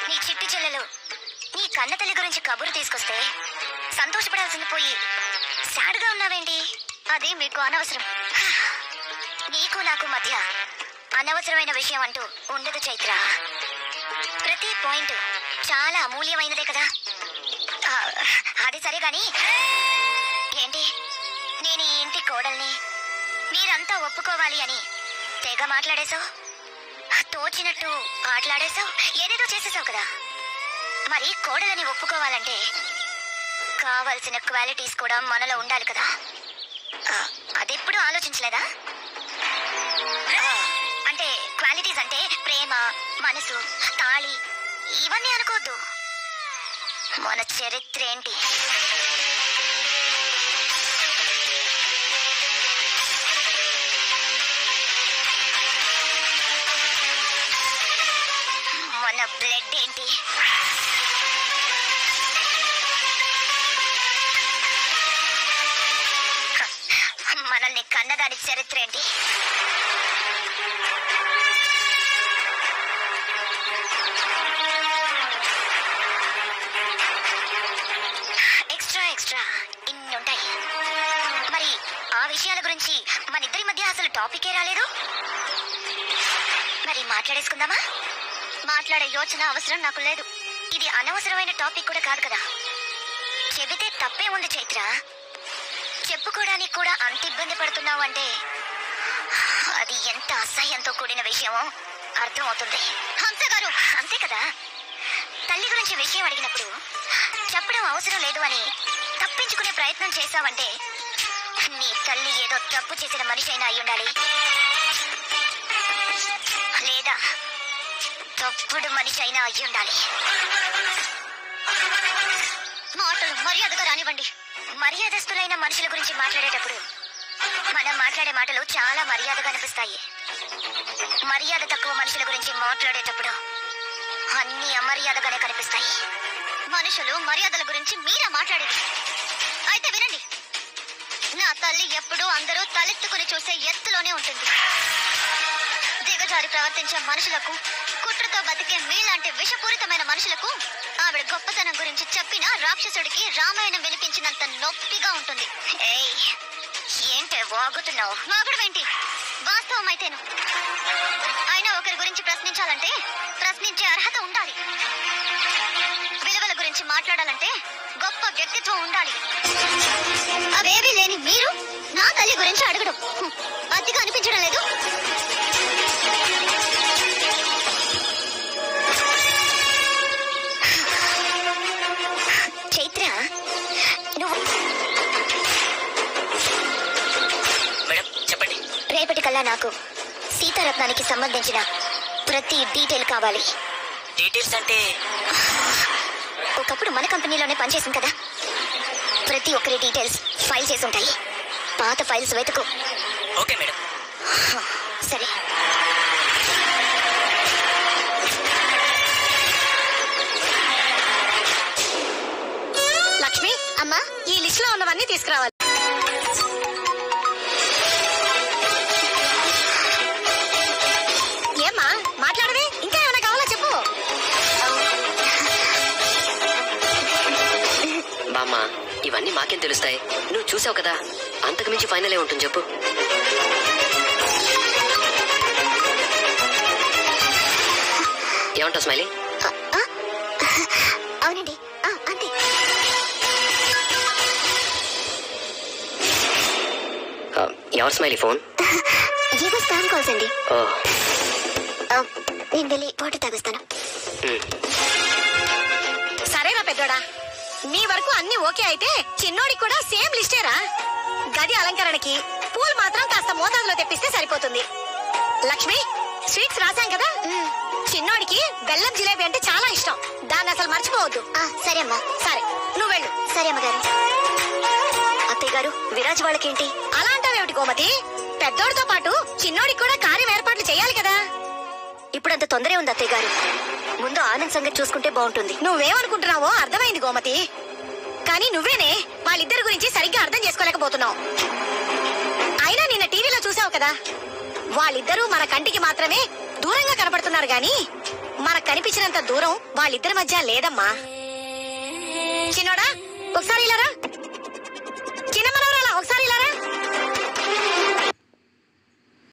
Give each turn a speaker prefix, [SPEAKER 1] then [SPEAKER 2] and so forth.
[SPEAKER 1] నీ చిట్టి చెల్లెలు నీ కన్న తల్లి గురించి కబురు తీసుకొస్తే సంతోషపడాల్సింది పోయి సాడ్గా ఉన్నావేంటి? అది మీకు అనవసరం. నీకు నాకు మధ్య అనవసరమైన విషయం అంటూ ఉండదు చైత్ర. ప్రతి పాయింట్ చాలా అమూల్యమైనదే కదా. అది సరే గాని ఏంటి, నేను ఈ ఇంటి కోడల్ని, మీరంతా ఒప్పుకోవాలి అని తెగ మాట్లాడేశావు, తోచినట్టు ఆటలాడేశావు, ఏదేదో చేసేసావు కదా. మరి కోడలని ఒప్పుకోవాలంటే కావాల్సిన క్వాలిటీస్ కూడా మనలో ఉండాలి కదా. అదెప్పుడు ఆలోచించలేదా? అంటే క్వాలిటీస్ అంటే ప్రేమ, మనసు, తాళి ఇవన్నీ అనుకోవద్దు. మన చరిత్ర ఏంటి, మన బ్లడ్ ఏంటి, మనల్ని కన్నదాని చరిత్ర ఏంటి? ఎక్స్ట్రా ఎక్స్ట్రా ఇన్నుంటాయి. మరి ఆ విషయాల గురించి మన ఇద్దరి మధ్య అసలు టాపికే రాలేదు. మరి మాట్లాడేసుకుందామా? మాట్లాడే యోచన అవసరం నాకు లేదు. ఇది అనవసరమైన టాపిక్ కూడా కాదు కదా. చెబితే తప్పే ఉంది చైత్ర. చెప్పుకోవడానికి కూడా అంత ఇబ్బంది పడుతున్నావు అంటే అది ఎంత అసహ్యంతో కూడిన విషయమో అర్థమవుతుంది. హంస గారు, అంతే కదా. తల్లి గురించి విషయం అడిగినప్పుడు చెప్పడం అవసరం లేదు అని తప్పించుకునే ప్రయత్నం చేశావంటే నీ తల్లి ఏదో తప్పు చేసిన మనిషి అయినా అయి ఉండాలి, లేదా తప్పుడు మనిషి అయినా అయి ఉండాలి. మాటలు మర్యాదగా రానివ్వండి. మర్యాదస్తులైన మనుషుల గురించి మాట్లాడేటప్పుడు మనం మాట్లాడే మాటలు చాలా మర్యాదగా అనిపిస్తాయి. మర్యాద తక్కువ మనుషుల గురించి మాట్లాడేటప్పుడు అన్ని అమర్యాదగానే కనిపిస్తాయి. మనుషులు మర్యాదల గురించి మీరా మాట్లాడేది? అయితే వినండి. నా తల్లి ఎప్పుడూ అందరూ తలెత్తుకుని చూసే ఎత్తులోనే ఉంటుంది. దిగజారి ప్రవర్తించే మనుషులకు, కుట్రతో బతికే మీలాంటి విషపూరితమైన మనుషులకు ఆవిడ గొప్పతనం గురించి చెప్పిన రాక్షసుడికి రామాయణం వినిపించినంత నొప్పిగా ఉంటుంది. ఏయ్, ఏంటే వాగుతున్నావు? వాగడమేంటి? వాస్తవం అయితేను. అయినా ఒకరి గురించి ప్రశ్నించాలంటే ప్రశ్నించే అర్హత ఉండాలి. విలువల గురించి మాట్లాడాలంటే గొప్ప వ్యక్తిత్వం ఉండాలి. అవేవీ లేని మీరు నా తల్లి గురించి అడగడం అతిగా అనిపించడం లేదు? చైత్ర, నువ్వు
[SPEAKER 2] చెప్పండి.
[SPEAKER 1] రేపటికల్లా నాకు సీతారత్నానికి సంబంధించిన ప్రతి డీటెయిల్ కావాలి.
[SPEAKER 2] డీటెయిల్స్ అంటే?
[SPEAKER 1] ఒకప్పుడు మన కంపెనీలోనే పనిచేసింది కదా. ప్రతి ఒక్కరి డీటెయిల్స్ ఫైల్ చేసి ఉంటాయి. పాత ఫైల్స్ వెతుకు.
[SPEAKER 2] Okay madam.
[SPEAKER 1] సరే.
[SPEAKER 3] లక్ష్మి,
[SPEAKER 1] అమ్మా,
[SPEAKER 3] ఈ లిస్ట్ లో ఉన్నవన్నీ తీసుకురావాలి. ఏమ్మా మాట్లాడవే? ఇంకా ఏమైనా కావాలా చెప్పు.
[SPEAKER 2] బామ్మ, ఇవన్నీ మాకేం తెలుస్తాయి? నువ్వు చూసావు కదా, అంతకు మించి ఫైనల్ ఏ ఉంటుంది చెప్పు. ఏమంటావు స్మైలీ?
[SPEAKER 1] అవునండి, అంతే.
[SPEAKER 2] ఎవరు స్మైలీ ఫోన్?
[SPEAKER 1] ఏదో స్పామ్ కాల్స్ అండి.
[SPEAKER 2] ఓహ్,
[SPEAKER 1] నేను వెళ్ళి వాటర్ తాగిస్తాను.
[SPEAKER 3] సరేరా పెద్దోడా, మీ వరకు అన్ని ఓకే అయితే చిన్నోడికి కూడా సేమ్ లిస్టేరా. గది అలంకరణకి పూలు మాత్రం కాస్త మోతాదులో తెప్పిస్తే సరిపోతుంది. లక్ష్మి, స్వీట్స్ రాశాం కదా. చిన్నోడికి బెల్లం జిలేబీ అంటే చాలా ఇష్టం. దాన్ని అసలు మర్చిపోవద్దు.
[SPEAKER 1] సరే అమ్మా.
[SPEAKER 3] సరే, నువ్వు వెళ్ళు.
[SPEAKER 1] సరే అమ్మగారు.
[SPEAKER 3] అత్తయ్య గారు, విరాజ్ వాళ్ళకేంటి అలా అంటావేమిటి గోమతి? పెద్దోడితో పాటు చిన్నోడికి కూడా కార్యం ఏర్పాట్లు చేయాలి కదా.
[SPEAKER 1] ఇప్పుడంత తొందరే ఉంది అత్తయ్య గారు. ముందు ఆనంద్ సంగతి చూసుకుంటే బాగుంటుంది.
[SPEAKER 3] నువ్వేమనుకుంటున్నావో అర్థమైంది గోమతి, కానీ నువ్వేనే వాళ్ళిద్దరి గురించి సరిగ్గా అర్థం చేసుకోలేకపోతున్నావు. అయినా నిన్న టీవీలో చూసావు కదా, వాళ్ళిద్దరూ మన కంటికి మాత్రమే దూరంగా కనపడుతున్నారు గాని మనకు కనిపించినంత దూరం వాళ్ళిద్దరి మధ్య లేదమ్మా. చిన్నోడా ఒకసారి ఇలా రా.